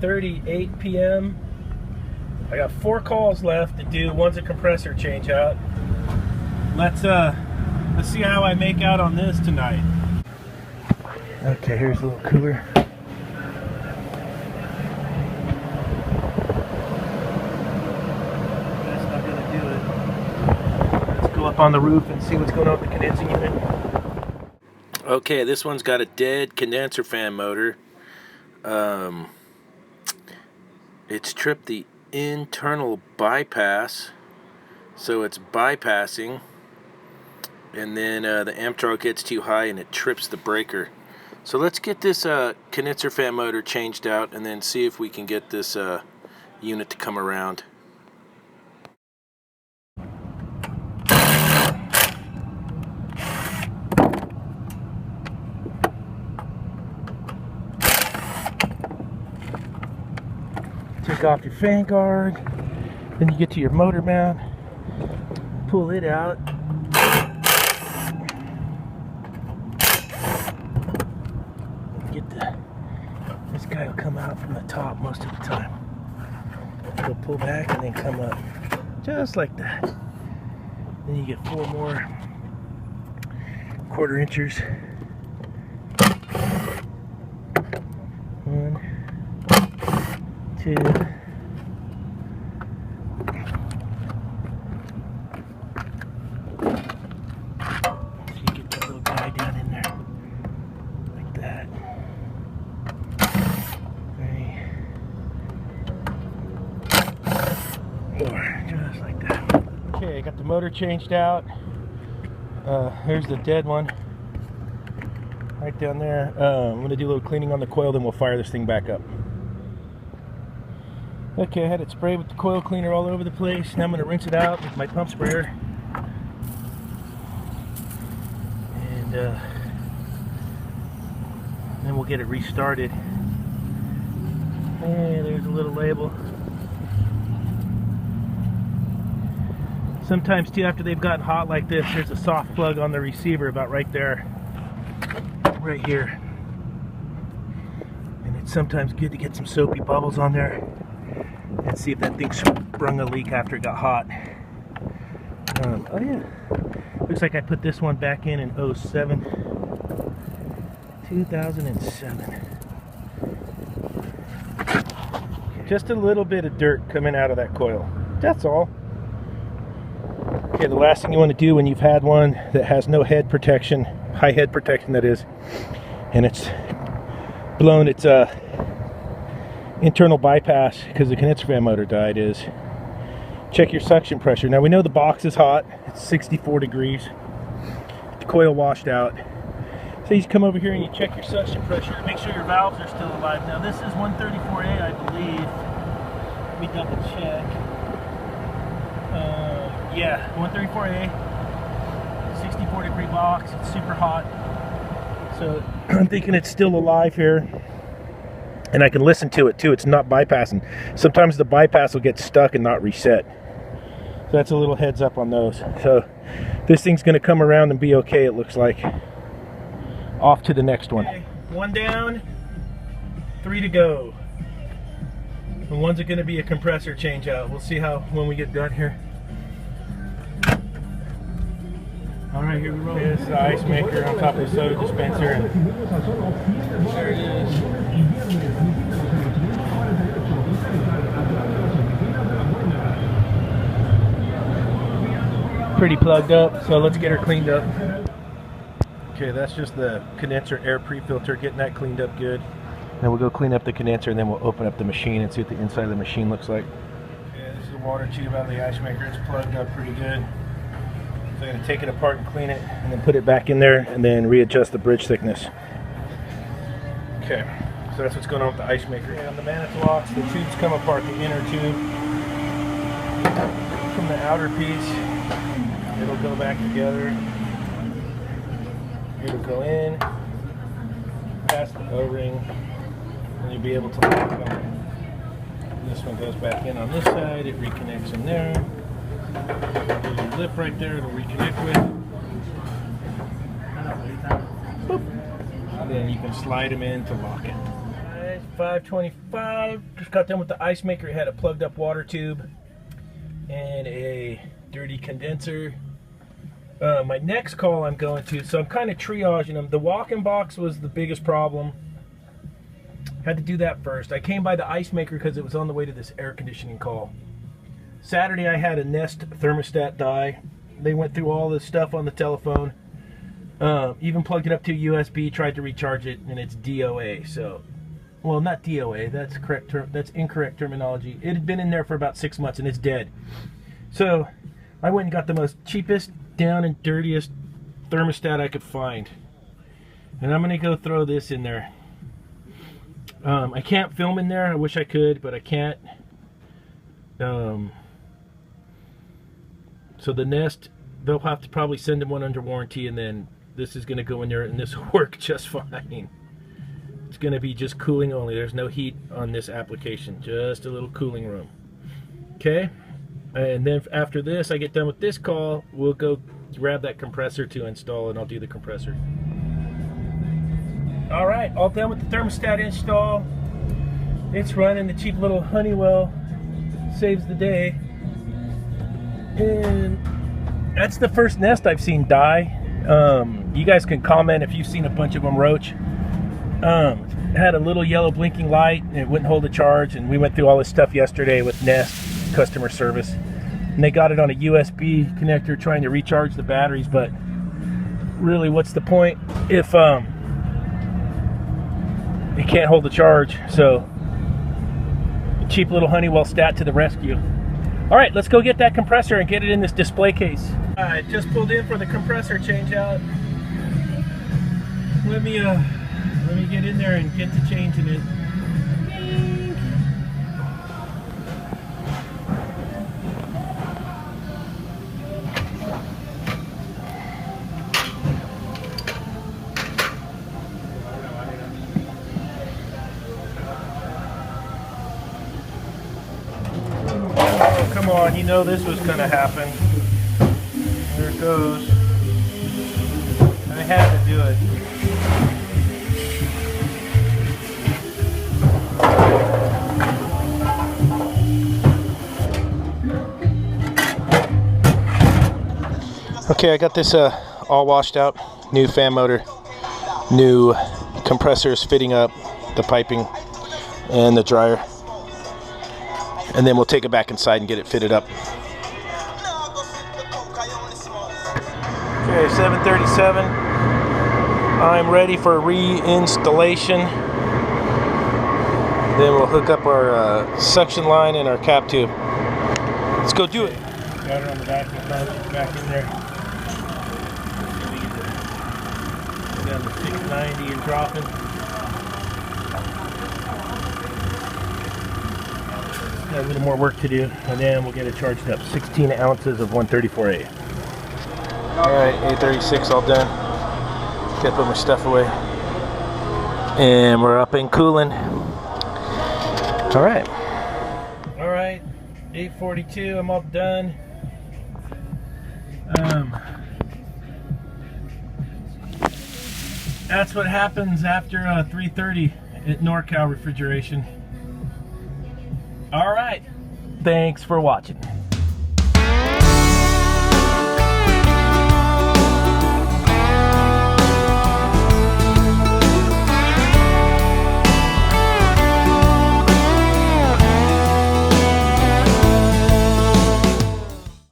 11:38 p.m. I got 4 calls left to do. One's a compressor change out. Let's see how I make out on this tonight. Okay, here's a little cooler. That's not gonna do it. Let's go up on the roof and see what's going on with the condensing unit. Okay, this one's got a dead condenser fan motor. It's tripped the internal bypass, so it's bypassing, and then the amp draw gets too high and it trips the breaker. So let's get this condenser fan motor changed out and then see if we can get this unit to come around. Take off your fan guard, then you get to your motor mount, pull it out. This guy will come out from the top most of the time. He'll pull back and then come up, just like that. Then you get 4 more 1/4 inchers. 1, 2. So you get that little guy down in there, like that. 3, 4, just like that. Okay, I got the motor changed out. Here's the dead one, right down there. I'm gonna do a little cleaning on the coil, then we'll fire this thing back up. Okay, I had it sprayed with the coil cleaner all over the place. Now I'm going to rinse it out with my pump sprayer. And then we'll get it restarted. Hey, there's a little label. Sometimes too, after they've gotten hot like this, there's a soft plug on the receiver about right there. Right here. And it's sometimes good to get some soapy bubbles on there and see if that thing sprung a leak after it got hot. Oh yeah, looks like I put this one back in 2007. Just a little bit of dirt coming out of that coil, that's all. Okay, the last thing you want to do when you've had one that has no head protection, high head protection that is, and it's blown its internal bypass because the condenser fan motor died, is check your suction pressure. Now we know the box is hot, it's 64 degrees, the coil washed out, so you just come over here and you check your suction pressure to make sure your valves are still alive. Now this is 134A, I believe. Let me double check. Yeah, 134A, 64 degree box, it's super hot, so I'm thinking it's still alive here. And I can listen to it too, it's not bypassing. Sometimes the bypass will get stuck and not reset. So that's a little heads up on those. So this thing's gonna come around and be okay, it looks like. Off to the next one. Okay, 1 down, 3 to go. And one's gonna be a compressor change out. We'll see how when we get done here. All right, here we roll. This is the ice maker on top of the soda dispenser. And there it is. Pretty plugged up, so let's get her cleaned up. Okay, that's just the condenser air pre-filter, getting that cleaned up good. Then we'll go clean up the condenser and then we'll open up the machine and see what the inside of the machine looks like. Okay, this is the water tube out of the ice maker. It's plugged up pretty good. So I'm going to take it apart and clean it and then put it back in there and then readjust the bridge thickness. Okay, so that's what's going on with the ice maker. Okay, on the Manitolocks, the tubes come apart, the inner tube from the outer piece. It'll go back together. It'll go in, past the O-ring, and you'll be able to lock it on. This one goes back in on this side, it reconnects in there. There's a lip right there it'll reconnect with. Boop. And then you can slide them in to lock it. 525. Just got done with the ice maker. It had a plugged up water tube and a dirty condenser. My next call I'm going to, so I'm kind of triaging them. The walk-in box was the biggest problem. Had to do that first. I came by the ice maker because it was on the way to this air conditioning call. Saturday I had a Nest thermostat die. They went through all this stuff on the telephone. Even plugged it up to USB, tried to recharge it, and it's DOA. So, well, not DOA. That's correct. That's incorrect terminology. It had been in there for about 6 months, and it's dead. So, I went and got the most cheapest, down and dirtiest thermostat I could find, and I'm gonna go throw this in there. I can't film in there. I wish I could, but I can't. So the Nest, they'll have to probably send them one under warranty, and then this is going to go in there, and this will work just fine. It's going to be just cooling only. There's no heat on this application, just a little cooling room. Okay, and then after this, I get done with this call, we'll go grab that compressor to install, and I'll do the compressor. All right, all done with the thermostat install. It's running. The cheap little Honeywell saves the day. And that's the first Nest I've seen die. You guys can comment if you've seen a bunch of them roach. It had a little yellow blinking light, and it wouldn't hold a charge, and we went through all this stuff yesterday with Nest customer service, and they got it on a USB connector trying to recharge the batteries, but really, what's the point if it can't hold the charge? So cheap little Honeywell stat to the rescue. All right, let's go get that compressor and get it in this display case. All right, just pulled in for the compressor change out. Let me get in there and get to changing it. Oh, come on, you know this was gonna happen. There it goes. I had to do it. Okay, I got this all washed out. New fan motor, new compressors fitting up, the piping, and the dryer. And then we'll take it back inside and get it fitted up. Okay, 7:37. I'm ready for reinstallation. Then we'll hook up our suction line and our cap tube. Let's go do it. Got it on the back in there. Down to 690 and dropping. Got a little more work to do, and then we'll get it charged up. 16 ounces of 134A. Alright, 8:36 all done. Gotta put my stuff away. And we're up and cooling. Alright. Alright, 8:42, I'm all done. That's what happens after 3:30 at NorCal Refrigeration. Alright, thanks for watching.